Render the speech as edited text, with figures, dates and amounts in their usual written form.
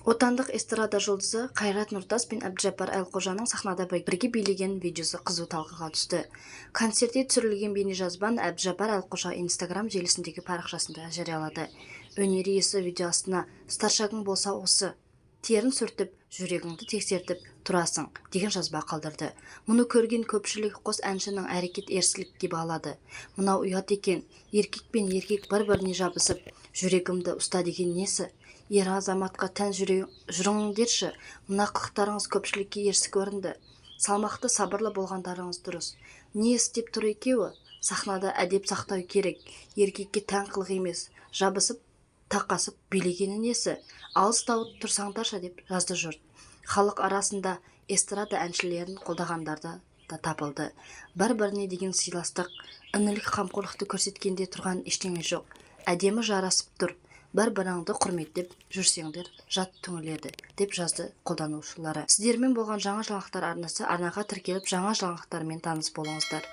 Отандық эстрада жұлдызы Қайрат Нұртас пен Әбдіжаппар Әлқожаның сахнада бірге билеген видеосы қызу талқыға түсті. Концертте түсірілген бейнежазбаны Әбдіжаппар Әлқожа Инстаграм желісіндегі парақшасында жариялады. Өнер иесі видео астына «Старшагың болса осы, терін сүртіп, жүрегіңді тексертіп тұрасың» деген жазба қалдырды. Мұны көрген көпшілік қос әншінің әрекет ерсілікке балады. «Мынау ұят екен, еркек пен еркек бір-біріне жабысып, жүрегімді ұста деген несі? Ер азаматқа тән жүріңдерші, мына қылықтарыңыз көпшілікке ерсі көрінді. Салмақты сабырлы болғандарыңыз дұрыс. Не істеп тұр екеуі? Сахнада әдеп сақтау керек. Еркекке тән қылық емес. Жабысып, тақасып билегені несі? Алыстау тұрсаңдаршы» деп жазды жұрт. Халық арасында эстрада әншілерін қолдағандарды да табылды. Бір-біріне деген сыйластық, інілік қамқорлықты көрсеткенде тұрған ештеңе жоқ. Әдемі жарасып тұр. Бір-біріңді құрметтеп жүрсеңдер жат түңіледі, деп жазды қолданушылары. Сіздермен болған жаңа жаңалықтар арнасы арнаға тіркеліп жаңа жаңалықтармен таныс болыңыздар.